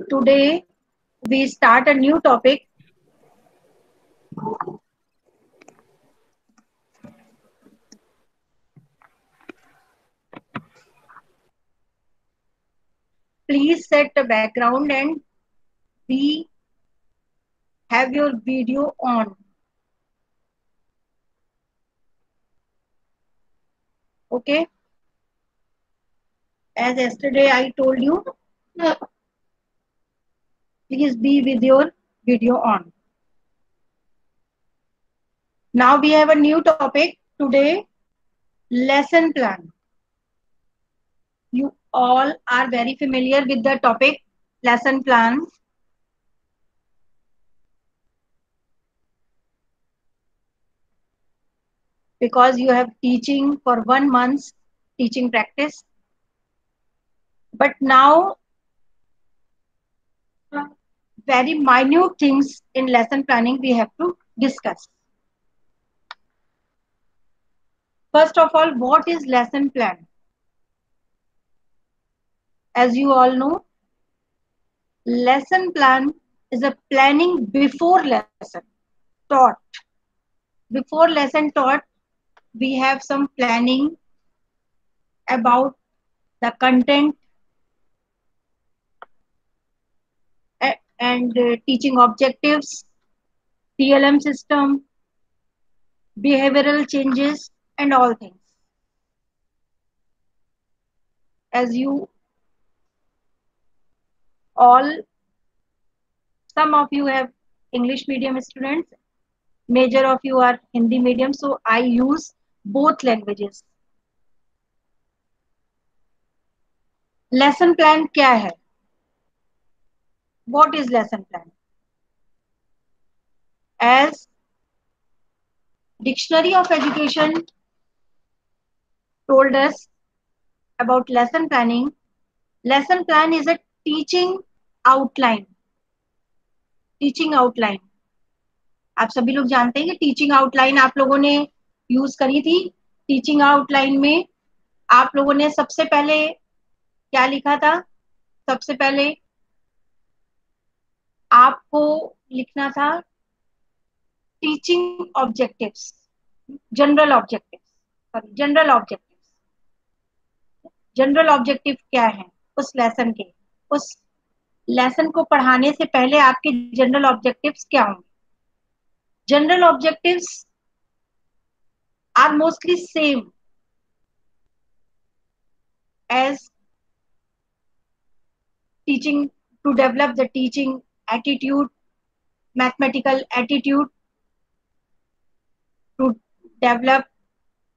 Today we start a new topic. Please set the background and we have your video on. Okay. As yesterday I told you, please be with your video on. Now we have a new topic today, lesson plan. You all are very familiar with the topic lesson plan. Because you have teaching for 1 month teaching practice. But now very minute things in lesson planning we have to discuss. First of all, what is lesson plan? As you all know, lesson plan is a planning before lesson taught. Before lesson taught, we have some planning about the content and teaching objectives, TLM system, behavioral changes, and all things. As you all, some of you have English medium students, major of you are Hindi medium, so I use both languages. Lesson plan क्या है? What is lesson plan? As Dictionary of Education told us about lesson planning, lesson plan is a teaching outline. Teaching outline, आप सभी लोग जानते हैं कि teaching outline आप लोगों ने यूज करी थी. टीचिंग आउटलाइन में आप लोगों ने सबसे पहले क्या लिखा था? सबसे पहले आपको लिखना था teaching objectives, general objectives. General objectives, general objective क्या है उस लेसन के? उस लेसन को पढ़ाने से पहले आपके जनरल ऑब्जेक्टिव्स क्या होंगे? General objectives are mostly same as teaching, to develop the teaching attitude, mathematical attitude, to develop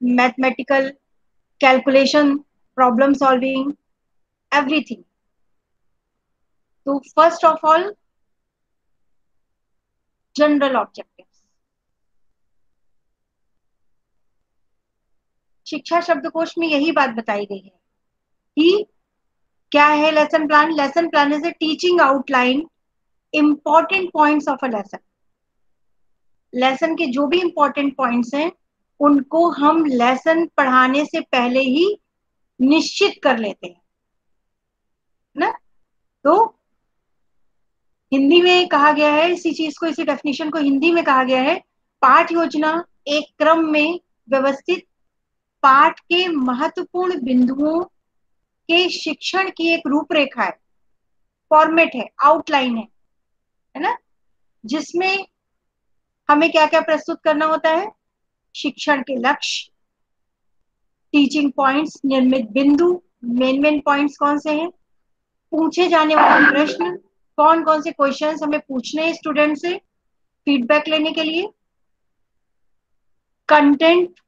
mathematical calculation, problem solving, everything. So first of all, general objectives. शिक्षा शब्दकोश में यही बात बताई गई है कि क्या है lesson plan? Lesson plan is a teaching outline, important points of a lesson. Lesson के जो भी इंपॉर्टेंट पॉइंट्स हैं उनको हम लेसन पढ़ाने से पहले ही निश्चित कर लेते हैं ना. तो हिंदी में कहा गया है इसी चीज को, इसी डेफिनेशन को हिंदी में कहा गया है, पाठ योजना एक क्रम में व्यवस्थित पाठ के महत्वपूर्ण बिंदुओं के शिक्षण की एक रूपरेखा है, फॉर्मेट है, आउटलाइन है ना, जिसमें हमें क्या क्या प्रस्तुत करना होता है? शिक्षण के लक्ष्य, टीचिंग पॉइंट्स, निर्मित बिंदु, मेन पॉइंट्स कौन से हैं, पूछे जाने वाले प्रश्न, कौन कौन से क्वेश्चंस हमें पूछने हैं स्टूडेंट से फीडबैक लेने के लिए, कंटेंट,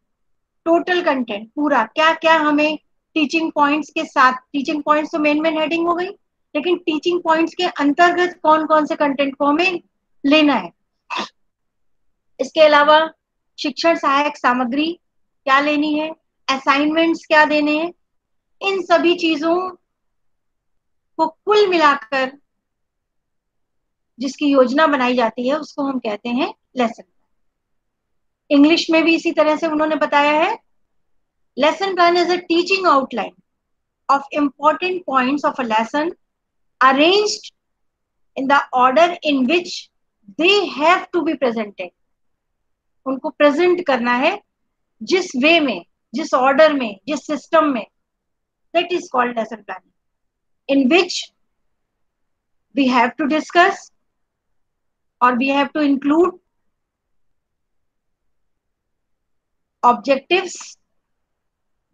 टोटल कंटेंट पूरा क्या क्या हमें टीचिंग पॉइंट्स के साथ, टीचिंग पॉइंट्स तो मेन हेडिंग हो गई, लेकिन टीचिंग पॉइंट्स के अंतर्गत कौन कौन से कंटेंट को हमें लेना है. इसके अलावा शिक्षण सहायक सामग्री क्या लेनी है, असाइनमेंट्स क्या देने हैं, इन सभी चीजों को कुल मिलाकर जिसकी योजना बनाई जाती है उसको हम कहते हैं लेसन. इंग्लिश में भी इसी तरह से उन्होंने बताया है, lesson plan is a teaching outline of important points of a lesson arranged in the order in which they have to be presented. उनको प्रेजेंट करना है जिस वे में, जिस ऑर्डर में, जिस सिस्टम में. That is called lesson planning, in which we have to discuss or we have to include objectives,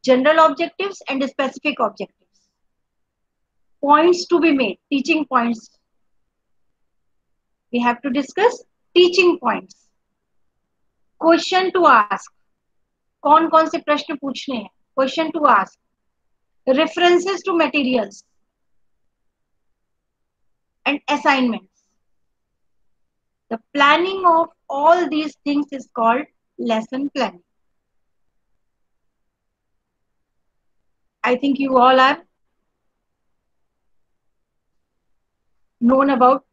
general objectives and specific objectives. Points to be made, teaching points. We have to discuss teaching points. Question to ask. कौन कौन से प्रश्न पूछने हैं? Question to ask. References to materials and assignments. The planning of all these things is called lesson planning. I think you all are known about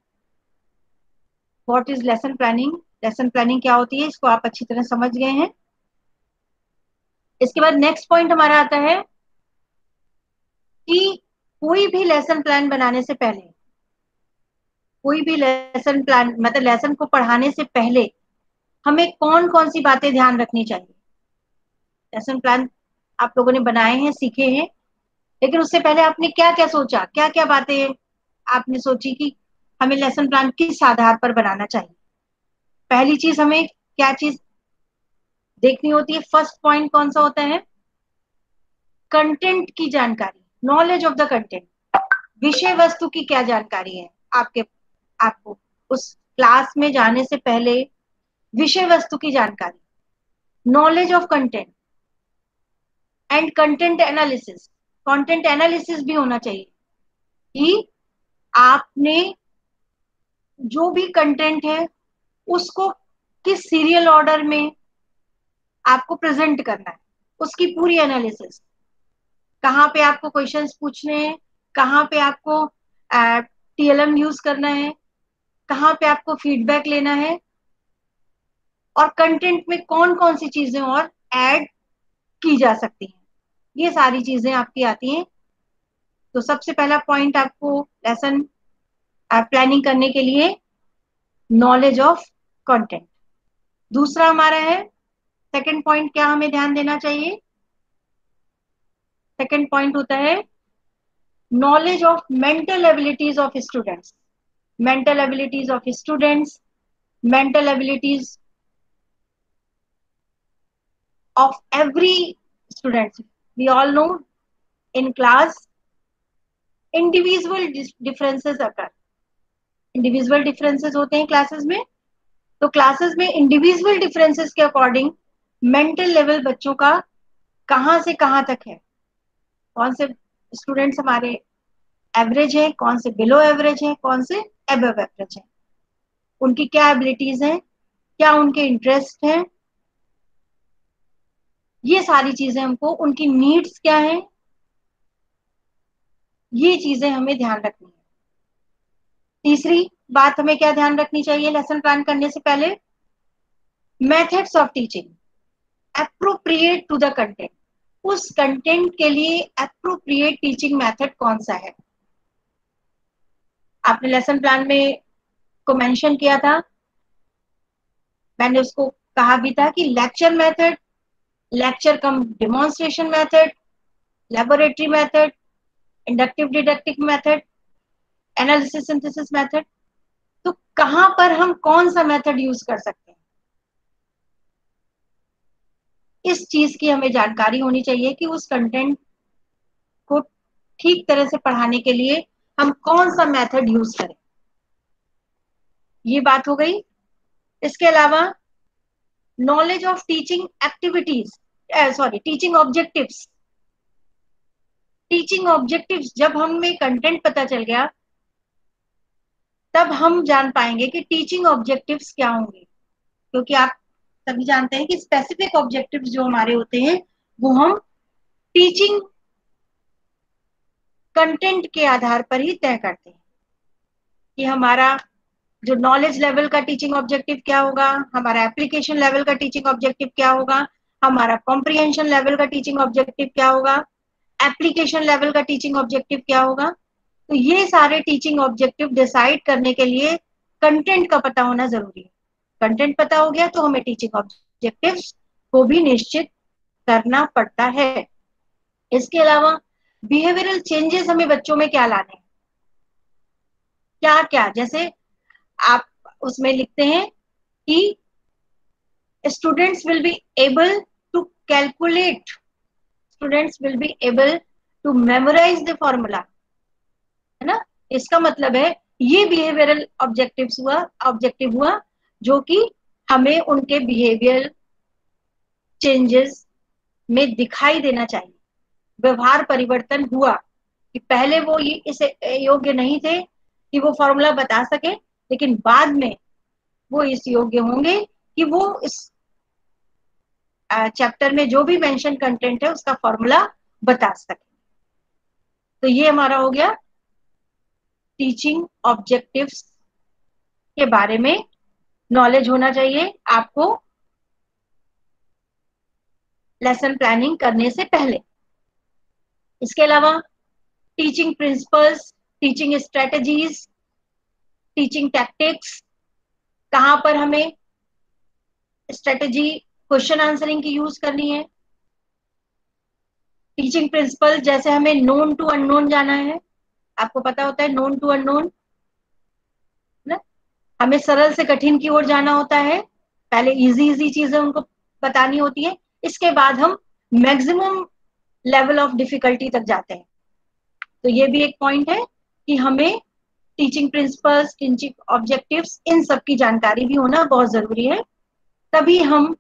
what is lesson planning. Lesson planning क्या होती है, इसको आप अच्छी तरह समझ गए हैं. इसके बाद नेक्स्ट पॉइंट हमारा आता है कि कोई भी लेसन प्लान बनाने से पहले, कोई भी लेसन प्लान मतलब लेसन को पढ़ाने से पहले हमें कौन कौन सी बातें ध्यान रखनी चाहिए. लेसन प्लान आप लोगों ने बनाए हैं, सीखे हैं, लेकिन उससे पहले आपने क्या क्या सोचा, क्या क्या बातें आपने सोची कि हमें लेसन प्लान किस आधार पर बनाना चाहिए. पहली चीज हमें क्या चीज देखनी होती है? फर्स्ट पॉइंट कौन सा होता है? कंटेंट की जानकारी, नॉलेज ऑफ द कंटेंट. विषय वस्तु की क्या जानकारी है आपको उस क्लास में जाने से पहले विषय वस्तु की जानकारी, knowledge of content and content analysis. Content analysis भी होना चाहिए कि आपने जो भी कंटेंट है उसको किस सीरियल ऑर्डर में आपको प्रेजेंट करना है, उसकी पूरी एनालिसिस. कहाँ पे आपको क्वेश्चंस पूछने हैं, कहाँ पे आपको TLM यूज करना है, कहाँ पे आपको फीडबैक लेना है, और कंटेंट में कौन कौन सी चीजें और ऐड की जा सकती हैं. ये सारी चीजें आपकी आती हैं. तो सबसे पहला पॉइंट आपको लेसन प्लानिंग करने के लिए नॉलेज ऑफ कंटेंट. दूसरा हमारा है सेकंड पॉइंट, क्या हमें ध्यान देना चाहिए? सेकंड पॉइंट होता है knowledge of mental abilities of students. Mental abilities of students, mental abilities of every student. We all know in class individual differences occur. Individual differences होते हैं क्लासेस में. तो क्लासेस में इंडिविजुअल डिफरेंसेस के according mental level बच्चों का कहाँ से कहाँ तक है, कौन से स्टूडेंट्स हमारे एवरेज हैं, कौन से बिलो एवरेज हैं, कौन से अबव एवरेज हैं, उनकी क्या एबिलिटीज हैं, क्या उनके इंटरेस्ट हैं, ये सारी चीजें हमको, उनकी नीड्स क्या हैं, ये चीजें हमें ध्यान रखनी है. तीसरी बात हमें क्या ध्यान रखनी चाहिए लेसन प्लान करने से पहले? Methods of teaching appropriate to the content. उस कंटेंट के लिए एप्रोप्रिएट टीचिंग मेथड कौन सा है? आपने लेसन प्लान में को मेंशन किया था, मैंने उसको कहा भी था कि lecture method, lecture cum demonstration method, laboratory method, inductive deductive method, analysis synthesis method. तो कहां पर हम कौन सा मेथड यूज कर सकते हैं, इस चीज की हमें जानकारी होनी चाहिए कि उस कंटेंट को ठीक तरह से पढ़ाने के लिए हम कौन सा मेथड यूज करें. ये बात हो गई. इसके अलावा knowledge of teaching activities, teaching objectives. Teaching objectives जब हमें कंटेंट पता चल गया तब हम जान पाएंगे कि टीचिंग ऑब्जेक्टिव्स क्या होंगे. क्योंकि आप सभी जानते हैं कि स्पेसिफिक ऑब्जेक्टिव्स जो हमारे होते हैं वो हम टीचिंग कंटेंट के आधार पर ही तय करते हैं कि हमारा जो नॉलेज लेवल का टीचिंग ऑब्जेक्टिव क्या होगा, हमारा एप्लीकेशन लेवल का टीचिंग ऑब्जेक्टिव क्या होगा, हमारा कॉम्प्रिहेंशन लेवल का टीचिंग ऑब्जेक्टिव क्या होगा. एप्लीकेशन लेवल का टीचिंग ऑब्जेक्टिव क्या होगा। तो ये सारे टीचिंग ऑब्जेक्टिव डिसाइड करने के लिए कंटेंट का पता होना जरूरी है। कंटेंट पता हो गया तो हमें टीचिंग ऑब्जेक्टिव्स को भी निश्चित करना पड़ता है। इसके अलावा बिहेवियरल चेंजेस हमें बच्चों में क्या लाने हैं, क्या क्या, जैसे आप उसमें लिखते हैं कि students will be able to calculate, students will be able to memorise the formula, है ना। इसका मतलब है ये बिहेवियरल ऑब्जेक्टिव हुआ जो कि हमें उनके बिहेवियर चेंजेस में दिखाई देना चाहिए। व्यवहार परिवर्तन हुआ कि पहले वो ये इस योग्य नहीं थे कि वो फॉर्मूला बता सके, लेकिन बाद में वो इस योग्य होंगे कि वो इस चैप्टर में जो भी मेंशन कंटेंट है उसका फॉर्मूला बता सके। तो ये हमारा हो गया टीचिंग ऑब्जेक्टिव्स के बारे में नॉलेज होना चाहिए आपको लेसन प्लानिंग करने से पहले। इसके अलावा teaching principles, teaching strategies, teaching tactics, कहां पर हमें स्ट्रेटजी क्वेश्चन आंसरिंग की यूज करनी है। टीचिंग प्रिंसिपल जैसे हमें नोन टू अननोन जाना है, आपको पता होता है नोन टू अननोन ना, हमें सरल से कठिन की ओर जाना होता है। पहले इजी इजी चीजें उनको बतानी होती है, इसके बाद हम मैक्सिमम लेवल ऑफ डिफिकल्टी तक जाते हैं। तो ये भी एक पॉइंट है कि हमें टीचिंग प्रिंसिपल्स, टीचिंग ऑब्जेक्टिव्स, इन सब की जानकारी भी होना बहुत जरूरी है, तभी हम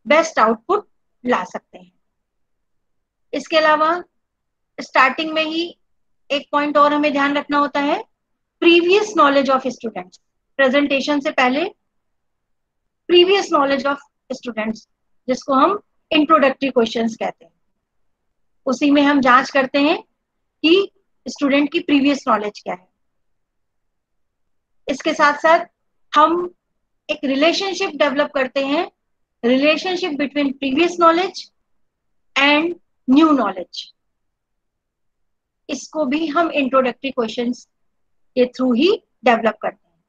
बेस्ट आउटपुट ला सकते हैं। इसके अलावा स्टार्टिंग में ही एक पॉइंट और हमें ध्यान रखना होता है, previous knowledge of students. Presentation से पहले प्रीवियस नॉलेज ऑफ स्टूडेंट्स, जिसको हम इंट्रोडक्टरी क्वेश्चंस कहते हैं, उसी में हम जांच करते हैं कि स्टूडेंट की प्रीवियस नॉलेज क्या है। इसके साथ साथ हम एक रिलेशनशिप डेवलप करते हैं, relationship between previous knowledge and new knowledge. इसको भी हम इंट्रोडक्टरी क्वेश्चंस के थ्रू ही डेवलप करते हैं।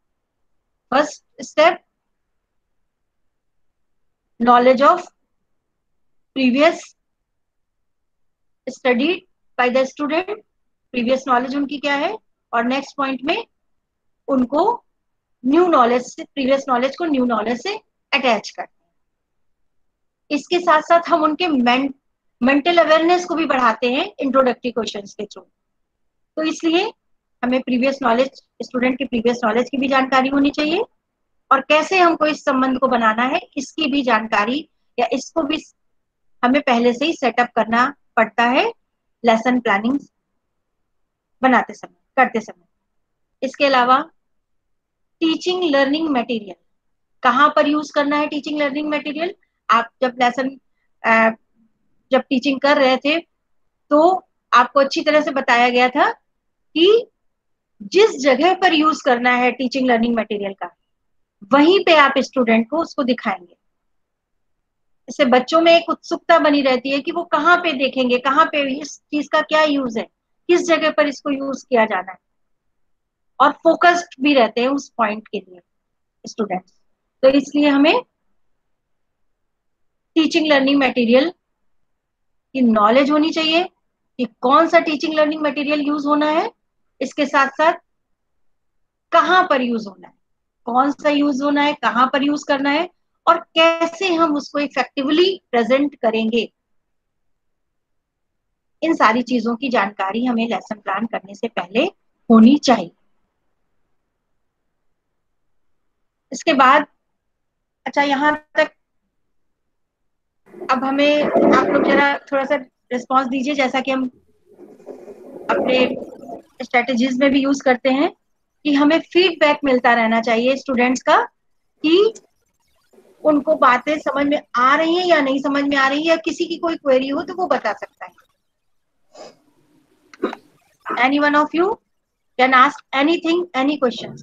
First step, knowledge of previous studied by the student, previous knowledge उनकी क्या है, और नेक्स्ट पॉइंट में उनको न्यू नॉलेज से, प्रीवियस नॉलेज को न्यू नॉलेज से अटैच करते हैं। इसके साथ साथ हम उनके मेंटल अवेयरनेस को भी बढ़ाते हैं इंट्रोडक्टरी क्वेश्चंस के थ्रू। तो इसलिए हमें प्रीवियस नॉलेज, स्टूडेंट की प्रीवियस नॉलेज की भी जानकारी होनी चाहिए, और कैसे हमको इस संबंध को बनाना है इसकी भी जानकारी, या इसको भी हमें पहले से ही सेटअप करना पड़ता है लेसन प्लानिंग बनाते समय, करते समय। इसके अलावा टीचिंग लर्निंग मटेरियल, कहां पर यूज करना है टीचिंग लर्निंग मटेरियल। आप जब लेसन जब टीचिंग कर रहे थे तो आपको अच्छी तरह से बताया गया था कि जिस जगह पर यूज करना है टीचिंग लर्निंग मटेरियल का, वहीं पे आप स्टूडेंट को उसको दिखाएंगे। इससे बच्चों में एक उत्सुकता बनी रहती है कि वो कहाँ पे देखेंगे, कहाँ पे इस चीज का क्या यूज है, किस जगह पर इसको यूज किया जाना है, और फोकस्ड भी रहते हैं उस पॉइंट के लिए स्टूडेंट्स। तो इसलिए हमें टीचिंग लर्निंग मटेरियल की नॉलेज होनी चाहिए कि कौन सा टीचिंग लर्निंग मटेरियल यूज होना है, इसके साथ साथ कहां पर यूज होना है, कौन सा यूज होना है, कहां पर यूज करना है, और कैसे हम उसको इफेक्टिवली प्रेजेंट करेंगे। इन सारी चीजों की जानकारी हमें लेसन प्लान करने से पहले होनी चाहिए। इसके बाद, अच्छा यहां तक अब हमें आप लोग जरा थोड़ा सा रिस्पॉन्स दीजिए, जैसा कि हम अपने स्ट्रेटेजीज में भी यूज करते हैं, कि हमें फीडबैक मिलता रहना चाहिए स्टूडेंट्स का कि उनको बातें समझ में आ रही हैं या नहीं समझ में आ रही है, या किसी की कोई क्वेरी हो तो वो बता सकता है। Any one of you can ask anything, any question.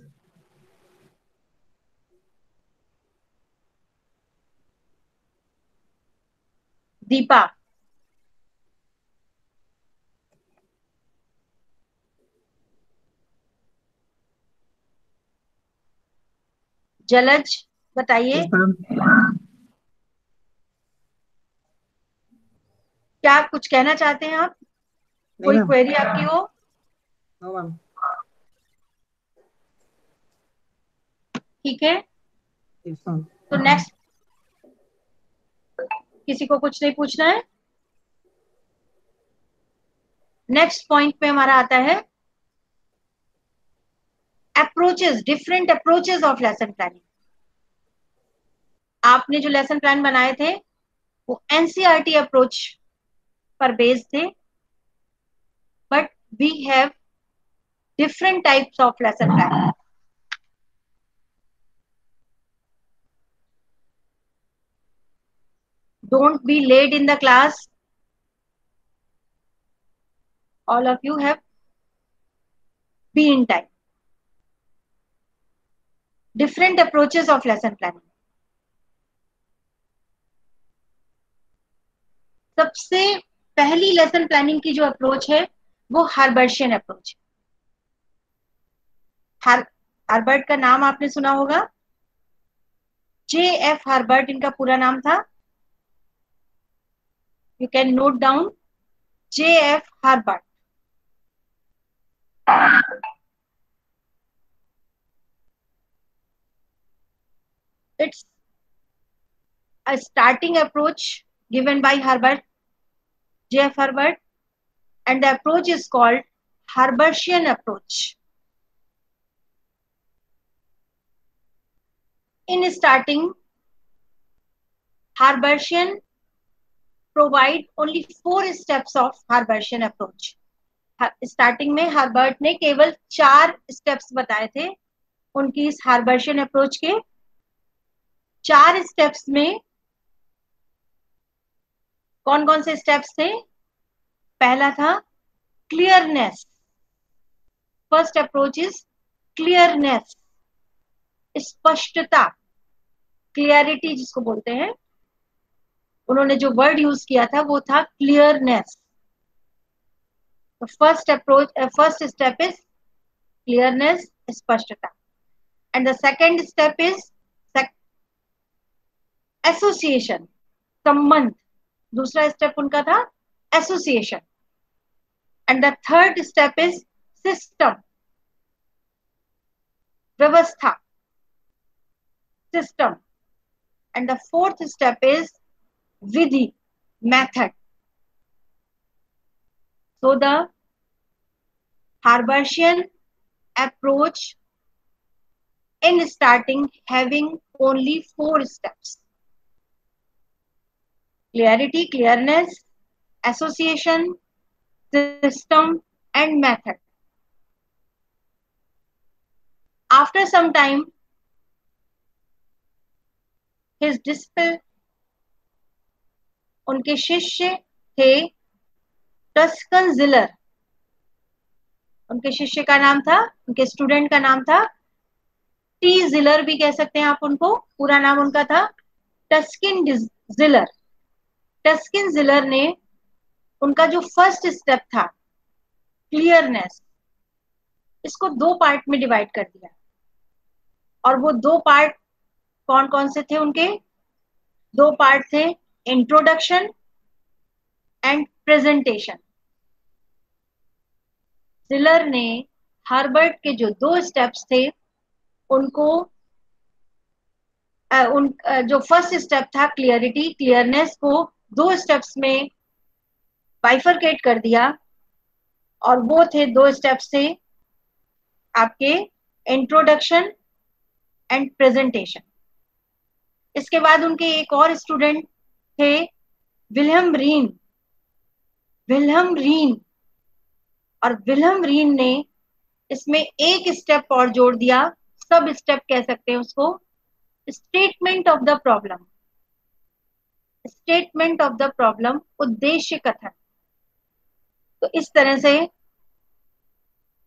Deepa, Jalaj बताइए, Yes, ma'am. क्या कुछ कहना चाहते हैं आप? नहीं कोई मैम. क्वेरी आपकी हो? No ma'am. ठीक है, यस मैम. तो नेक्स्ट, किसी को कुछ नहीं पूछना है? नेक्स्ट पॉइंट पे हमारा आता है approaches, different approaches of lesson planning. आपने जो लेसन प्लान बनाए थे वो एनसीईआरटी अप्रोच पर बेस्ड थे, but we have different types of lesson plan. Don't be late in the class. All of you have be in time. Different approaches of lesson planning. सबसे पहली lesson planning की जो approach है वो हार्बर्शियन approach है। हार्बर्ट का नाम आपने सुना होगा, जे एफ हार्बर्ट इनका पूरा नाम था। You can note down J F हार्बर्ट। It's a starting approach given by Herbert, J.F. Herbert, and the approach is called Herbartian approach. In starting, Herbartian provide only 4 steps of Herbartian approach. Starting में हार्बर्ट ने केवल 4 steps बताए थे उनकी इस हार्बर्शियन approach के। 4 steps में कौन कौन से स्टेप्स थे? पहला था clearness. First approach is clearness, स्पष्टता, क्लियरिटी जिसको बोलते हैं। उन्होंने जो वर्ड यूज किया था वो था clearness. First approach, first step is clearness, स्पष्टता। And the second step is association, संबंध। दूसरा स्टेप उनका था association. And the third step is system, व्यवस्था, system. And the fourth step is विधि, method. So the Herbartian approach in starting having only 4 steps: clarity, clearness, association, system, and method. After some time, his disciple, उनके शिष्य थे Tuscan Jailer. उनके शिष्य का नाम था, उनके स्टूडेंट का नाम था टी जिलर भी कह सकते हैं आप उनको। पूरा नाम उनका था टस्किन जिलर। टस्किन जिलर ने उनका जो फर्स्ट स्टेप था क्लियरनेस, इसको 2 पार्ट में डिवाइड कर दिया। और वो 2 पार्ट कौन कौन से थे उनके? 2 पार्ट थे इंट्रोडक्शन एंड प्रेजेंटेशन। जिलर ने हार्बर्ट के जो 2 स्टेप्स थे उनको जो फर्स्ट स्टेप था क्लियरिटी, क्लियरनेस को 2 स्टेप्स में बाइफरकेट कर दिया। और वो थे 2 स्टेप्स थे आपके इंट्रोडक्शन एंड प्रेजेंटेशन। इसके बाद उनके एक और स्टूडेंट थे विल्हम रीन। विल्हम रीन, और विल्हम रीन ने इसमें एक स्टेप और जोड़ दिया, सब स्टेप कह सकते हैं उसको, statement of the problem. Statement of the problem, उद्देश्य कथन। तो इस तरह से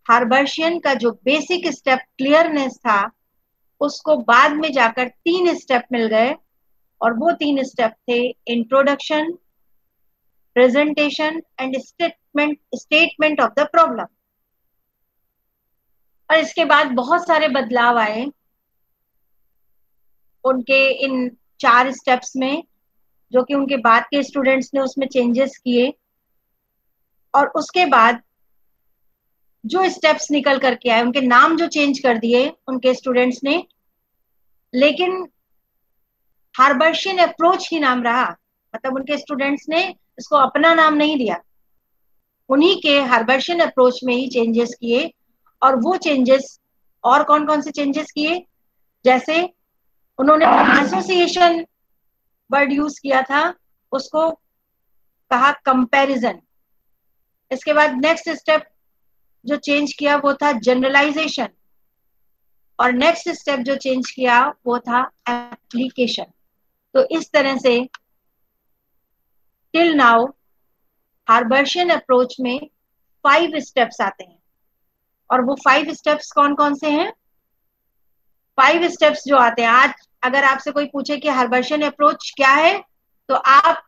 हार्बर्शियन का जो बेसिक स्टेप क्लियरनेस था उसको बाद में जाकर 3 स्टेप मिल गए, और वो 3 स्टेप थे introduction, presentation and statement of the problem. और इसके बाद बहुत सारे बदलाव आए। उनके इन 4 स्टेप्स में, जो कि उनके बाद के स्टूडेंट्स ने उसमें चेंजेस किए, और उसके बाद जो स्टेप्स निकल करके आए, उनके नाम जो चेंज कर दिए उनके स्टूडेंट्स ने, लेकिन हार्बर्शियन अप्रोच ही नाम रहा। मतलब उनके स्टूडेंट्स ने इसको अपना नाम नहीं दिया, उन्हीं के हार्बर्शियन अप्रोच में ही चेंजेस किए। और वो चेंजेस, और कौन कौन से चेंजेस किए, जैसे उन्होंने एसोसिएशन वर्ड यूज किया था, उसको कहा कंपैरिजन। इसके बाद नेक्स्ट स्टेप जो चेंज किया वो था जनरलाइजेशन, और नेक्स्ट स्टेप जो चेंज किया वो था एप्लीकेशन। तो इस तरह से टिल नाउ हार्बर्शियन अप्रोच में 5 स्टेप्स आते हैं। और वो 5 स्टेप्स कौन कौन से हैं? 5 स्टेप्स जो आते हैं, आज अगर आपसे कोई पूछे कि हार्बर्शियन अप्रोच क्या है, तो आप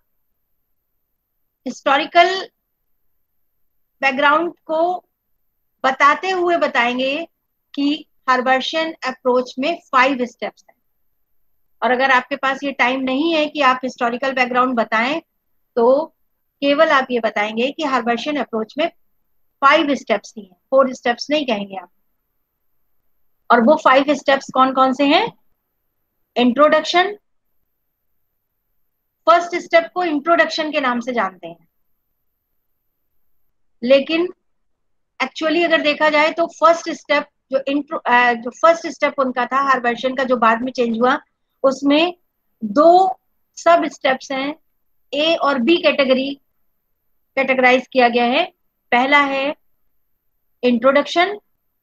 हिस्टोरिकल बैकग्राउंड को बताते हुए बताएंगे कि हार्बर्शियन अप्रोच में 5 स्टेप्स हैं। और अगर आपके पास ये टाइम नहीं है कि आप हिस्टोरिकल बैकग्राउंड बताएं, तो केवल आप ये बताएंगे कि हार्बर्शियन अप्रोच में 5 स्टेप्स ही हैं, 4 स्टेप्स नहीं कहेंगे आप। और वो 5 स्टेप्स कौन कौन से हैं? इंट्रोडक्शन, फर्स्ट स्टेप को इंट्रोडक्शन के नाम से जानते हैं, लेकिन एक्चुअली अगर देखा जाए तो फर्स्ट स्टेप जो फर्स्ट स्टेप उनका था हार्बर्शियन का, जो बाद में चेंज हुआ, उसमें 2 सब स्टेप्स हैं, ए और बी कैटेगराइज किया गया है। पहला है इंट्रोडक्शन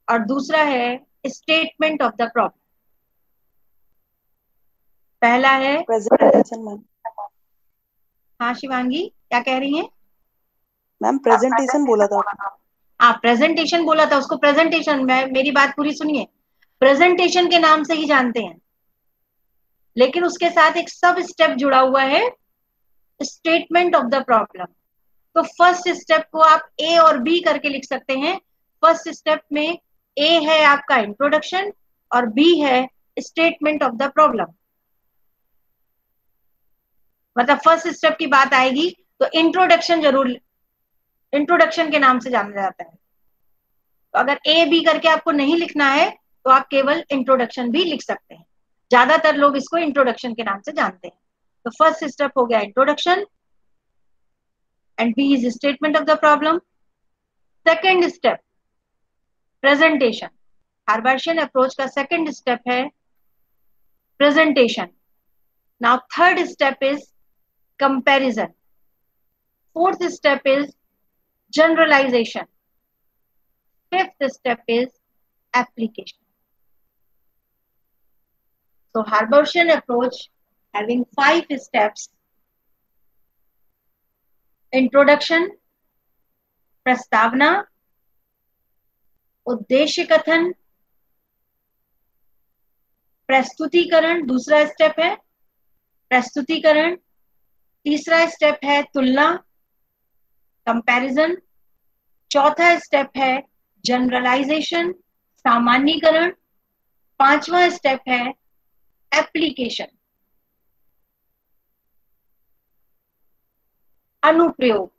और दूसरा है स्टेटमेंट ऑफ द प्रॉब्लम। पहला है प्रेजेंटेशन मैम। हाँ शिवांगी, क्या कह रही हैं? मैम प्रेजेंटेशन बोला था। हाँ प्रेजेंटेशन बोला था, उसको प्रेजेंटेशन, मेरी बात पूरी सुनिए, प्रेजेंटेशन के नाम से ही जानते हैं, लेकिन उसके साथ एक सब स्टेप जुड़ा हुआ है, स्टेटमेंट ऑफ द प्रॉब्लम। तो फर्स्ट स्टेप को आप ए और बी करके लिख सकते हैं। फर्स्ट स्टेप में ए है आपका इंट्रोडक्शन और बी है स्टेटमेंट ऑफ द प्रॉब्लम। मतलब फर्स्ट स्टेप की बात आएगी तो इंट्रोडक्शन जरूर, इंट्रोडक्शन के नाम से जाना जाता है। तो अगर ए बी करके आपको नहीं लिखना है तो आप केवल इंट्रोडक्शन भी लिख सकते हैं, ज्यादातर लोग इसको इंट्रोडक्शन के नाम से जानते हैं। तो फर्स्ट स्टेप हो गया introduction and B is statement of the problem. Second step presentation, Herbartian approach का सेकेंड स्टेप है presentation. Now third step is comparison, fourth step is generalisation, fifth step is application. So Habermas approach having 5 steps: introduction, प्रस्तावना, उद्देश्य कथन, प्रस्तुतिकरण, दूसरा step है प्रस्तुतिकरण, तीसरा स्टेप है तुलना, कंपैरिजन, चौथा स्टेप है जनरलाइजेशन, सामान्यीकरण, पांचवा स्टेप है एप्लीकेशन, अनुप्रयोग।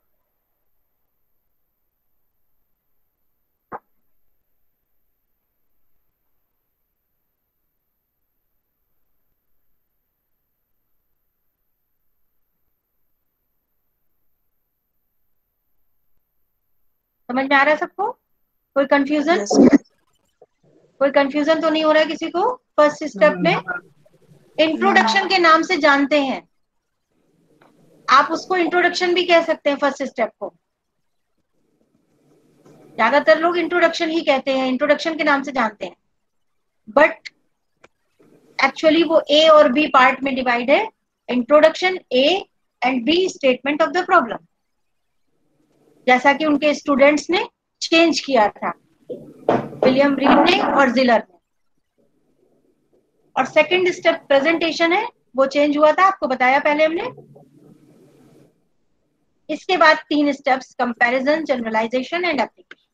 समझ में आ रहा है सबको? कोई कंफ्यूजन? Yes. कोई कंफ्यूजन तो नहीं हो रहा है किसी को? फर्स्ट स्टेप में इंट्रोडक्शन के नाम से जानते हैं, आप उसको इंट्रोडक्शन भी कह सकते हैं फर्स्ट स्टेप को। ज्यादातर लोग इंट्रोडक्शन ही कहते हैं, इंट्रोडक्शन के नाम से जानते हैं, बट एक्चुअली वो ए और बी पार्ट में डिवाइड है, introduction A and B statement of the problem, जैसा कि उनके स्टूडेंट्स ने चेंज किया था, विलियम रीड ने और जिलर ने। और सेकंड स्टेप प्रेजेंटेशन है, वो चेंज हुआ था, आपको बताया पहले हमने। इसके बाद 3 steps comparison, generalisation and application.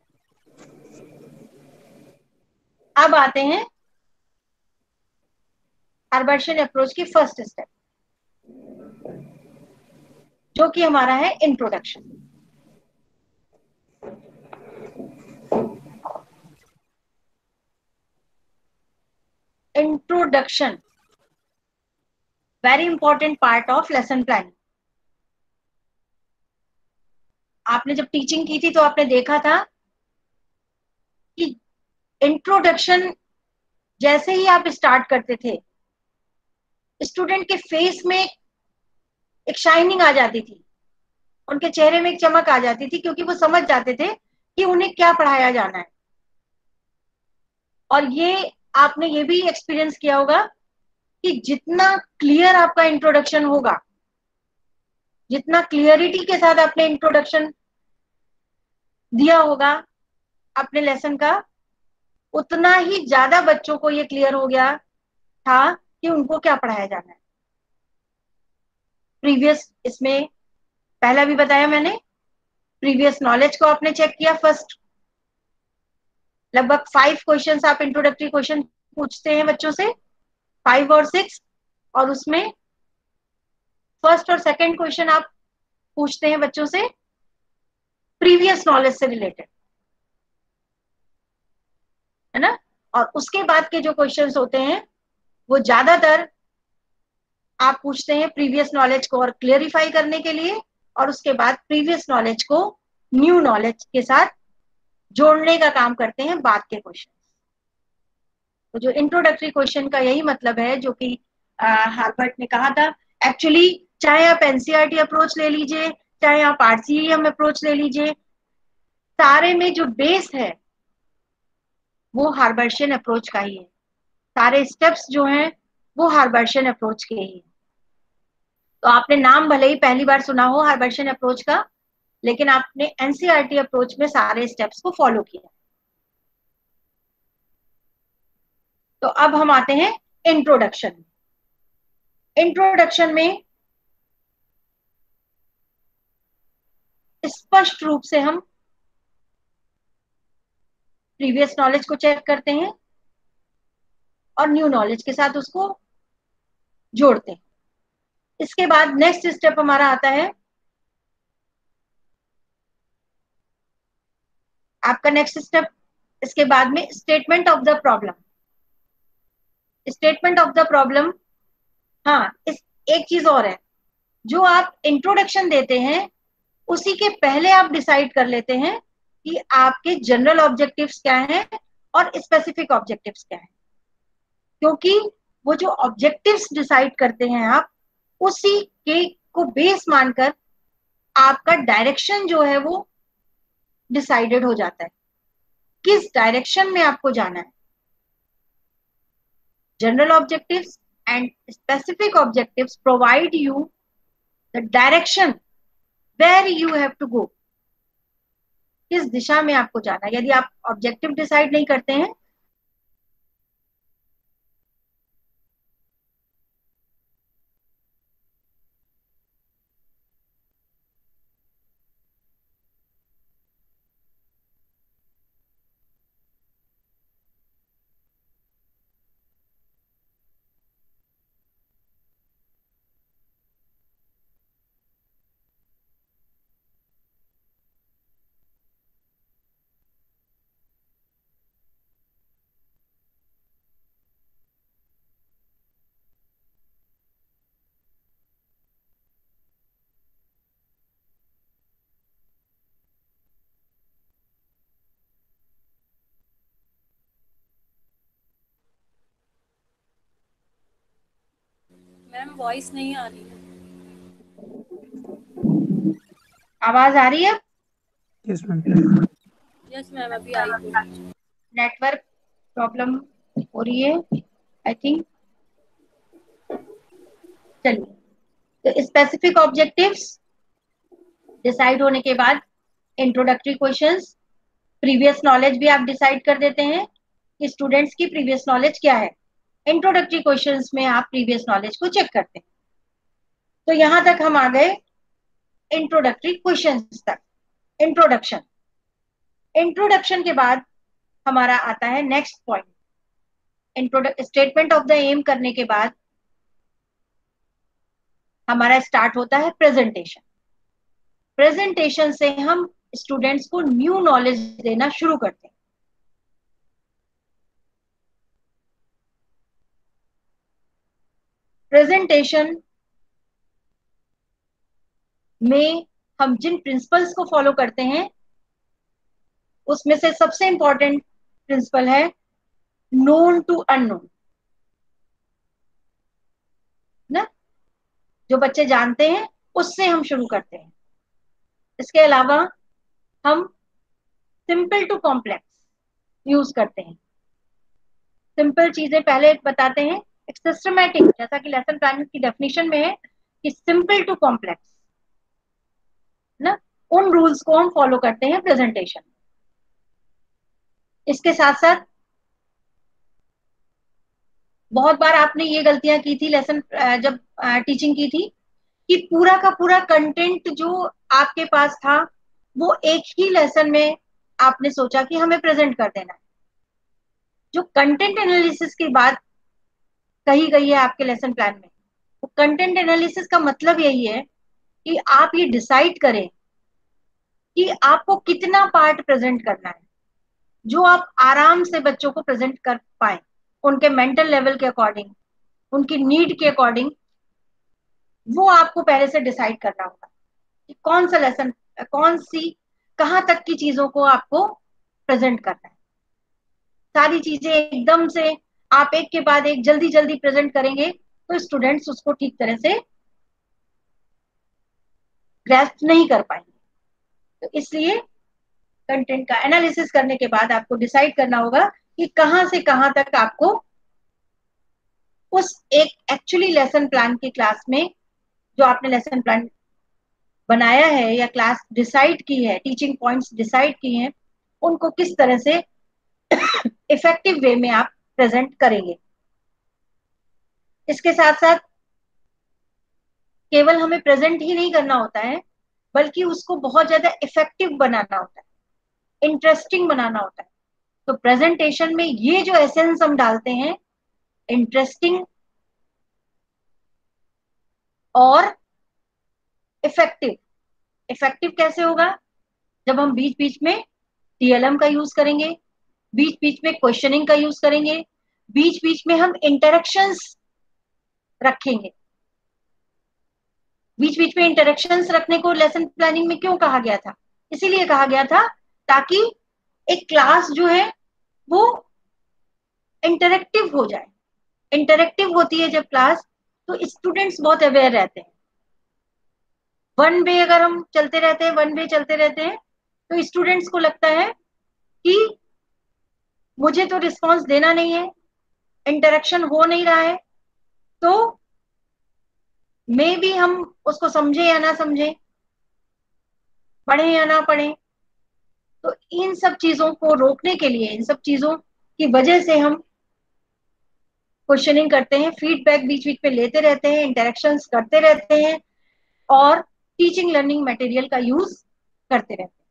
अब आते हैं हार्बर्शियन अप्रोच की फर्स्ट स्टेप, जो कि हमारा है introduction. Introduction very important part of lesson planning. आपने जब टीचिंग की थी तो आपने देखा था कि इंट्रोडक्शन जैसे ही आप स्टार्ट करते थे, स्टूडेंट के फेस में एक शाइनिंग आ जाती थी, उनके चेहरे में एक चमक आ जाती थी, क्योंकि वो समझ जाते थे कि उन्हें क्या पढ़ाया जाना है। और ये आपने ये भी एक्सपीरियंस किया होगा कि जितना क्लियर आपका इंट्रोडक्शन होगा, जितना क्लियरिटी के साथ आपने इंट्रोडक्शन दिया होगा अपने लेसन का, उतना ही ज्यादा बच्चों को ये क्लियर हो गया था कि उनको क्या पढ़ाया जाना है। प्रीवियस, इसमें पहला भी बताया मैंने, प्रीवियस नॉलेज को आपने चेक किया फर्स्ट। लगभग 5 क्वेश्चंस आप इंट्रोडक्टरी क्वेश्चन पूछते हैं बच्चों से, 5 और 6, और उसमें फर्स्ट और सेकंड क्वेश्चन आप पूछते हैं बच्चों से प्रीवियस नॉलेज से रिलेटेड, है ना। और उसके बाद के जो क्वेश्चंस होते हैं वो ज्यादातर आप पूछते हैं प्रीवियस नॉलेज को और क्लियरिफाई करने के लिए, और उसके बाद प्रीवियस नॉलेज को न्यू नॉलेज के साथ जोड़ने का काम करते हैं बाद के क्वेश्चन। तो जो इंट्रोडक्टरी क्वेश्चन का यही मतलब है, जो कि हार्बर्ट ने कहा था। एक्चुअली चाहे आप एनसीईआरटी अप्रोच ले लीजिए, चाहे आप आरसीईएम अप्रोच ले लीजिए, सारे में जो बेस है वो हार्बर्शियन अप्रोच का ही है। सारे स्टेप्स जो हैं वो हार्बर्शियन अप्रोच के ही है। तो आपने नाम भले ही पहली बार सुना हो हार्बर्शियन अप्रोच का, लेकिन आपने एनसीईआरटी अप्रोच में सारे स्टेप्स को फॉलो किया। तो अब हम आते हैं इंट्रोडक्शन। इंट्रोडक्शन में स्पष्ट रूप से हम प्रीवियस नॉलेज को चेक करते हैं और न्यू नॉलेज के साथ उसको जोड़ते हैं। इसके बाद नेक्स्ट स्टेप हमारा आता है, आपका नेक्स्ट स्टेप इसके बाद में statement of the problem. Statement of the problem, हाँ, इस एक चीज और है, जो आप इंट्रोडक्शन देते हैं उसी के पहले आप डिसाइड कर लेते हैं कि आपके जनरल ऑब्जेक्टिव्स क्या हैं और स्पेसिफिक ऑब्जेक्टिव्स क्या हैं। क्योंकि वो जो ऑब्जेक्टिव्स डिसाइड करते हैं आप, उसी के को बेस मानकर आपका डायरेक्शन जो है वो डिसाइडेड हो जाता है, किस डायरेक्शन में आपको जाना है। General objectives and specific objectives provide you the direction where you have to go, किस दिशा में आपको जाना है। यदि आप ऑब्जेक्टिव डिसाइड नहीं करते हैं मैम वॉइस नहीं आ रही है। आवाज आ रही है? Yes ma'am. यस मैम, अभी आई थी। नेटवर्क प्रॉब्लम हो रही है आई थिंक। चलिए, तो स्पेसिफिक ऑब्जेक्टिव्स डिसाइड होने के बाद इंट्रोडक्टरी क्वेश्चंस, प्रीवियस नॉलेज भी आप डिसाइड कर देते हैं कि स्टूडेंट्स की प्रीवियस नॉलेज क्या है। इंट्रोडक्टरी क्वेश्चंस में आप प्रीवियस नॉलेज को चेक करते हैं। तो यहां तक हम आ गए इंट्रोडक्टरी क्वेश्चंस तक। इंट्रोडक्शन, इंट्रोडक्शन के बाद हमारा आता है next point. Statement of the aim करने के बाद हमारा स्टार्ट होता है प्रेजेंटेशन। प्रेजेंटेशन से हम स्टूडेंट्स को न्यू नॉलेज देना शुरू करते हैं। प्रेजेंटेशन में हम जिन प्रिंसिपल्स को फॉलो करते हैं उसमें से सबसे इंपॉर्टेंट प्रिंसिपल है नोन टू अननोन, ना, जो बच्चे जानते हैं उससे हम शुरू करते हैं। इसके अलावा हम सिंपल टू कॉम्प्लेक्स यूज करते हैं। सिंपल चीजें पहले बताते हैं, एक सिस्टमैटिक, जैसा कि लेसन प्लान की डेफिनेशन में है कि सिंपल टू कॉम्प्लेक्स, ना, उन रूल्स को हम फॉलो करते हैं प्रेजेंटेशन। इसके साथ साथ बहुत बार आपने ये गलतियां की थी लेसन जब टीचिंग की थी कि पूरा का पूरा कंटेंट जो आपके पास था वो एक ही लेसन में आपने सोचा कि हमें प्रेजेंट कर देना है। जो कंटेंट एनालिसिस की बात कही गई है आपके लेसन प्लान में, तो कंटेंट एनालिसिस का मतलब यही है कि आप ये डिसाइड करें कि आपको कितना पार्ट प्रेजेंट करना है जो आप आराम से बच्चों को प्रेजेंट कर पाए, उनके मेंटल लेवल के अकॉर्डिंग, उनकी नीड के अकॉर्डिंग। वो आपको पहले से डिसाइड करना होगा कि कौन सा लेसन, कौन सी, कहां तक की चीजों को आपको प्रेजेंट करना है। सारी चीजें एकदम से आप एक के बाद एक जल्दी जल्दी प्रेजेंट करेंगे तो स्टूडेंट्स उसको ठीक तरह से ग्रैस्प नहीं कर पाएंगे। तो इसलिए कंटेंट का एनालिसिस करने के बाद आपको डिसाइड करना होगा कि कहां से कहां तक आपको उस एक एक्चुअली लेसन प्लान की क्लास में, जो आपने लेसन प्लान बनाया है या क्लास डिसाइड की है, टीचिंग पॉइंट्स डिसाइड किए हैं, उनको किस तरह से इफेक्टिव वे में आप प्रेजेंट करेंगे। इसके साथ साथ केवल हमें प्रेजेंट ही नहीं करना होता है, बल्कि उसको बहुत ज्यादा इफेक्टिव बनाना होता है, इंटरेस्टिंग बनाना होता है। तो प्रेजेंटेशन में ये जो एसेंस हम डालते हैं, इंटरेस्टिंग और इफेक्टिव। इफेक्टिव कैसे होगा? जब हम बीच बीच में टीएलएम का यूज करेंगे, बीच बीच में क्वेश्चनिंग का यूज करेंगे, बीच बीच में हम इंटरेक्शंस रखेंगे। बीच बीच में इंटरेक्शंस रखने को लेसन प्लानिंग में क्यों कहा गया था? इसीलिए कहा गया था ताकि एक क्लास जो है वो इंटरेक्टिव हो जाए। इंटरेक्टिव होती है जब क्लास, तो स्टूडेंट्स बहुत अवेयर रहते हैं। वन वे अगर हम चलते रहते हैं, वन वे चलते रहते हैं, तो स्टूडेंट्स को लगता है कि मुझे तो रिस्पांस देना नहीं है, इंटरेक्शन हो नहीं रहा है, तो मे भी हम उसको समझे या ना समझे, पढ़े या ना पढ़े। तो इन सब चीजों को रोकने के लिए, इन सब चीजों की वजह से हम क्वेश्चनिंग करते हैं, फीडबैक बीच बीच में लेते रहते हैं, इंटरेक्शंस करते रहते हैं और टीचिंग लर्निंग मटेरियल का यूज करते रहते हैं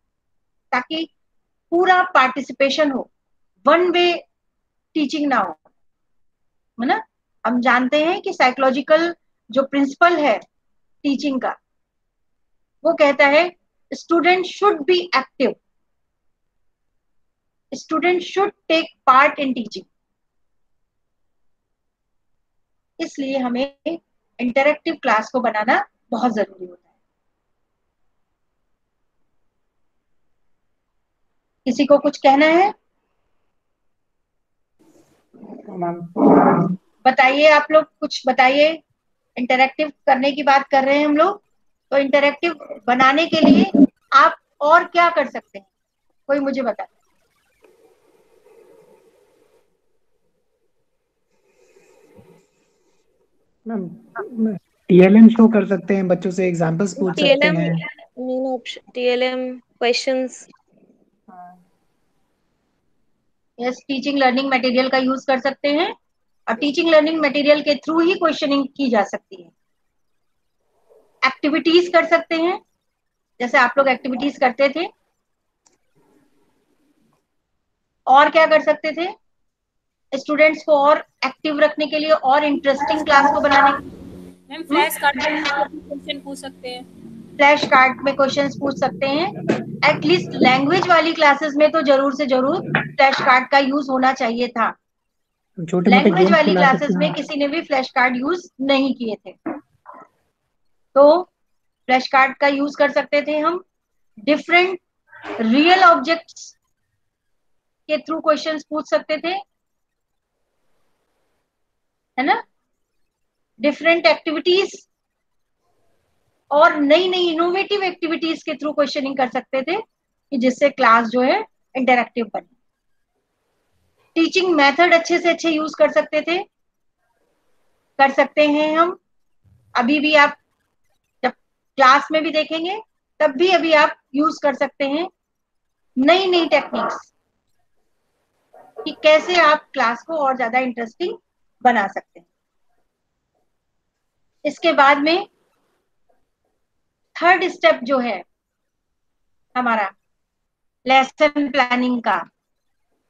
ताकि पूरा पार्टिसिपेशन हो, वन वे टीचिंग ना हो, है ना। हम जानते हैं कि साइकोलॉजिकल जो प्रिंसिपल है टीचिंग का, वो कहता है student should be active, student should take part in teaching. इसलिए हमें इंटरेक्टिव क्लास को बनाना बहुत जरूरी होता है। किसी को कुछ कहना है? मैम बताइए, आप लोग कुछ बताइए। इंटरेक्टिव करने की बात कर रहे हैं हम लोग, तो इंटरेक्टिव बनाने के लिए आप और क्या कर सकते हैं? कोई मुझे बता। मैम टीएलएम शो कर सकते हैं, बच्चों से एग्जांपल्स पूछ सकते टीएलएम हैं। Main option, TLM questions. Yes, teaching learning material का यूज कर सकते हैं और टीचिंग लर्निंग मटेरियल के थ्रू ही क्वेश्चनिंग की जा सकती है। एक्टिविटीज कर सकते हैं, जैसे आप लोग एक्टिविटीज करते थे। और क्या कर सकते थे स्टूडेंट्स को और एक्टिव रखने के लिए और इंटरेस्टिंग क्लास को बनाने के लिए? मैम फ्लैश कार्ड में क्वेश्चन पूछ सकते हैं। फ्लैश कार्ड में क्वेश्चंस पूछ सकते हैं। एटलीस्ट लैंग्वेज वाली क्लासेस में तो जरूर से जरूर फ्लैश कार्ड का यूज होना चाहिए था। छोटे मोटे लैंग्वेज गेम्स वाली खिला सकते क्लासेस में हैं। किसी ने भी फ्लैश कार्ड यूज नहीं किए थे, तो फ्लैश कार्ड का यूज कर सकते थे हम। डिफरेंट रियल ऑब्जेक्ट्स के थ्रू क्वेश्चंस पूछ सकते थे, है ना। डिफरेंट एक्टिविटीज और नई नई इनोवेटिव एक्टिविटीज के थ्रू क्वेश्चनिंग कर सकते थे कि जिससे क्लास जो है इंटरेक्टिव बने। टीचिंग मेथड अच्छे से अच्छे यूज कर सकते थे, कर सकते हैं हम। अभी भी आप जब क्लास में भी देखेंगे तब भी अभी आप यूज कर सकते हैं नई नई टेक्निक्स कि कैसे आप क्लास को और ज्यादा इंटरेस्टिंग बना सकते हैं। इसके बाद में थर्ड स्टेप जो है हमारा लेसन प्लानिंग का,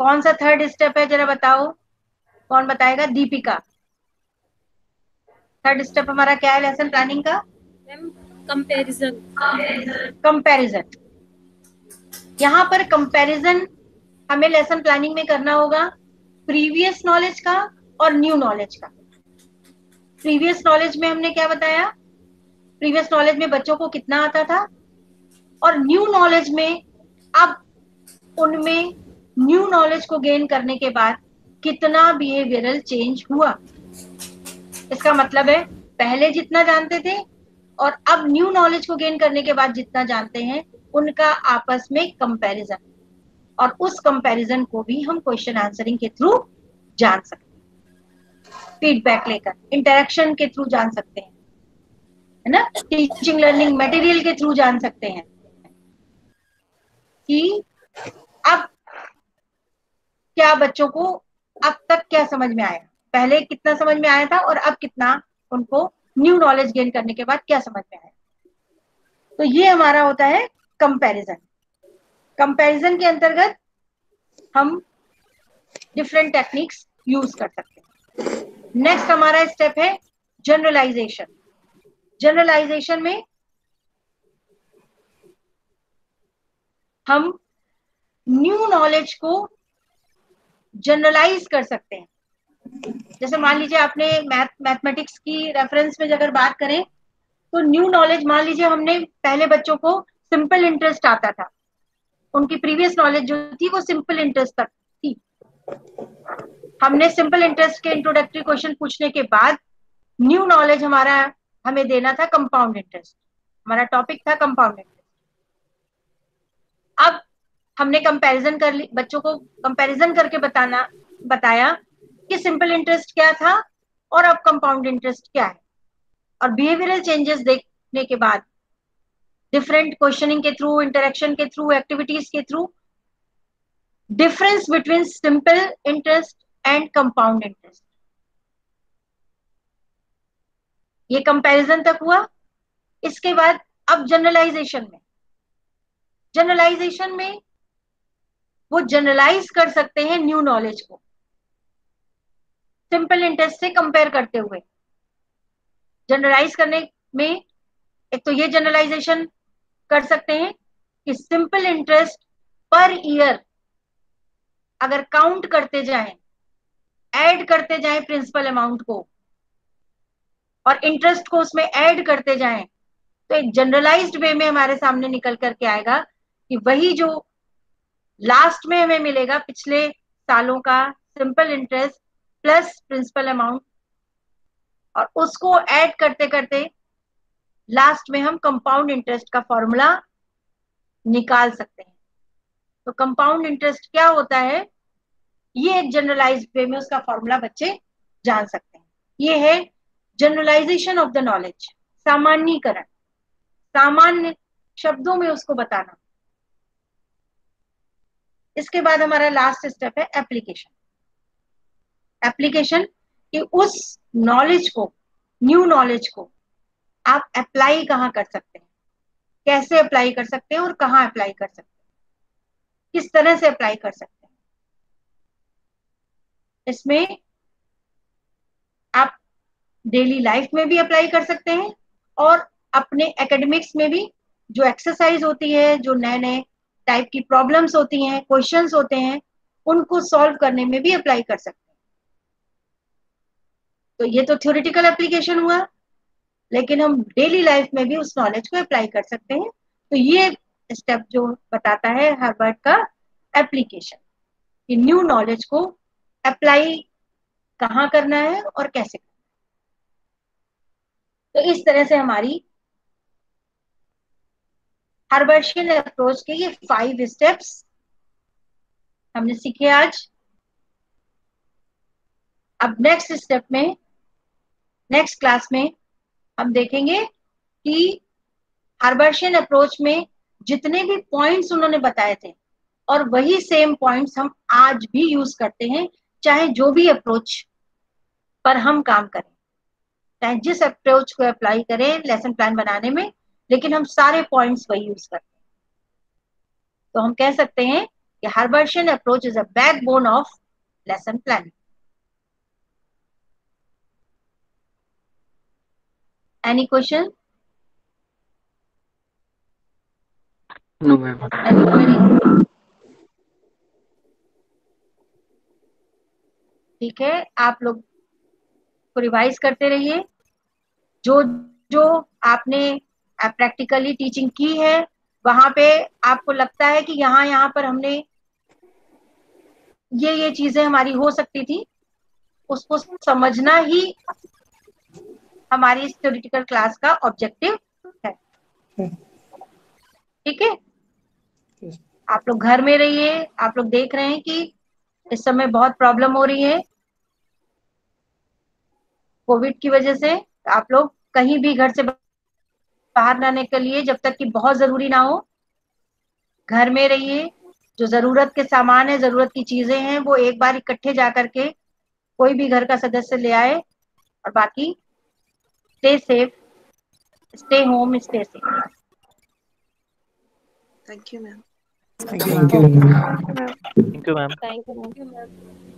कौन सा थर्ड स्टेप है जरा बताओ, कौन बताएगा? दीपिका। थर्ड स्टेप हमारा क्या है लेसन प्लानिंग का? Ma'am comparison. कंपैरिजन। यहाँ पर कंपैरिजन हमें लेसन प्लानिंग में करना होगा प्रीवियस नॉलेज का और न्यू नॉलेज का। प्रीवियस नॉलेज में हमने क्या बताया? प्रीवियस नॉलेज में बच्चों को कितना आता था, और न्यू नॉलेज में अब उनमें न्यू नॉलेज को गेन करने के बाद कितना बिहेवियरल चेंज हुआ। इसका मतलब है पहले जितना जानते थे और अब न्यू नॉलेज को गेन करने के बाद जितना जानते हैं उनका आपस में कंपैरिजन, और उस कंपैरिजन को भी हम क्वेश्चन आंसरिंग के थ्रू जान सकते हैं, फीडबैक लेकर इंटरेक्शन के थ्रू जान सकते हैं, है ना। टीचिंग लर्निंग मटेरियल के थ्रू जान सकते हैं कि अब क्या बच्चों को अब तक क्या समझ में आया, पहले कितना समझ में आया था और अब कितना उनको न्यू नॉलेज गेन करने के बाद क्या समझ में आया। तो ये हमारा होता है कंपैरिजन। कंपैरिजन के अंतर्गत हम डिफरेंट टेक्निक्स यूज कर सकते हैं। नेक्स्ट हमारा स्टेप है जनरलाइजेशन। जनरलाइजेशन में हम न्यू नॉलेज को जनरलाइज कर सकते हैं। जैसे मान लीजिए आपने मैथमेटिक्स की रेफरेंस में अगर बात करें तो न्यू नॉलेज, मान लीजिए हमने पहले बच्चों को सिंपल इंटरेस्ट आता था, उनकी प्रीवियस नॉलेज जो थी वो सिंपल इंटरेस्ट तक थी। हमने सिंपल इंटरेस्ट के इंट्रोडक्टरी क्वेश्चन पूछने के बाद न्यू नॉलेज हमारा हमें देना था कंपाउंड इंटरेस्ट। हमारा टॉपिक था कंपाउंड इंटरेस्ट। अब हमने कंपैरिजन कर ली, बच्चों को कंपैरिजन करके बताया कि सिंपल इंटरेस्ट क्या था और अब कंपाउंड इंटरेस्ट क्या है, और बिहेवियरल चेंजेस देखने के बाद डिफरेंट क्वेश्चनिंग के थ्रू, इंटरेक्शन के थ्रू, एक्टिविटीज के through difference between simple interest and compound interest, ये कंपैरिजन तक हुआ। इसके बाद अब जनरलाइजेशन में वो जनरलाइज कर सकते हैं न्यू नॉलेज को सिंपल इंटरेस्ट से कंपेयर करते हुए। जनरलाइज करने में एक तो ये जनरलाइजेशन कर सकते हैं कि सिंपल इंटरेस्ट पर ईयर अगर काउंट करते जाएं, ऐड करते जाएं प्रिंसिपल अमाउंट को और इंटरेस्ट को उसमें ऐड करते जाएं, तो एक जनरलाइज्ड वे में हमारे सामने निकल करके आएगा कि वही जो लास्ट में हमें मिलेगा पिछले सालों का simple interest plus principal amount, और उसको ऐड करते करते लास्ट में हम कंपाउंड इंटरेस्ट का फॉर्मूला निकाल सकते हैं। तो कंपाउंड इंटरेस्ट क्या होता है, ये एक जनरलाइज्ड वे में उसका फॉर्मूला बच्चे जान सकते हैं। ये है जनरलाइजेशन ऑफ द नॉलेज, सामान्यीकरण, सामान्य शब्दों में उसको बताना। इसके बाद हमारा लास्ट स्टेप है एप्लीकेशन। एप्लीकेशन कि उस नॉलेज को, न्यू नॉलेज को आप अप्लाई कहाँ कर सकते हैं, कैसे अप्लाई कर सकते हैं और कहाँ अप्लाई कर सकते हैं, किस तरह से अप्लाई कर सकते हैं। इसमें आप डेली लाइफ में भी अप्लाई कर सकते हैं और अपने एकेडमिक्स में भी जो एक्सरसाइज होती है, जो नए नए टाइप की प्रॉब्लम्स होती हैं, क्वेश्चंस होते हैं, उनको सॉल्व करने में भी अप्लाई कर सकते हैं। तो ये तो थ्योरेटिकल एप्लीकेशन हुआ, लेकिन हम डेली लाइफ में भी उस नॉलेज को अप्लाई कर सकते हैं। तो ये स्टेप जो बताता है हार्वर्ड का एप्लीकेशन, कि न्यू नॉलेज को अप्लाई कहाँ करना है और कैसे करना है। तो इस तरह से हमारी हार्वर्डियन अप्रोच के ये 5 स्टेप्स हमने सीखे आज। अब नेक्स्ट स्टेप में, नेक्स्ट क्लास में हम देखेंगे कि हार्वर्डियन अप्रोच में जितने भी पॉइंट्स उन्होंने बताए थे, और वही सेम पॉइंट्स हम आज भी यूज करते हैं, चाहे जो भी अप्रोच पर हम काम करें, चाहे जिस अप्रोच को अप्लाई करें लेसन प्लान बनाने में, लेकिन हम सारे पॉइंट्स वही यूज करते हैं। तो हम कह सकते हैं कि Herbartian approach is a backbone of lesson planning. Any question? No ma'am. ठीक है, आप लोग को रिवाइज करते रहिए। जो जो आपने प्रैक्टिकली टीचिंग की है, वहां पे आपको लगता है कि यहाँ पर हमने ये चीजें हमारी हो सकती थी, उसको समझना ही हमारी इस थ्योरेटिकल क्लास का ऑब्जेक्टिव है। ठीक है, आप लोग घर में रहिए। आप लोग देख रहे हैं कि इस समय बहुत प्रॉब्लम हो रही है कोविड की वजह से। आप लोग कहीं भी घर से बाहर न आने के लिए, जब तक कि बहुत जरूरी ना हो, घर में रहिए। जो जरूरत के सामान है, जरूरत की चीजें हैं, वो एक बार इकट्ठे जा करके कोई भी घर का सदस्य ले आए। और बाकी stay safe, stay home, stay safe. Thank you ma'am. Thank you. Thank you ma'am. Thank you, ma'am. Thank you, ma'am.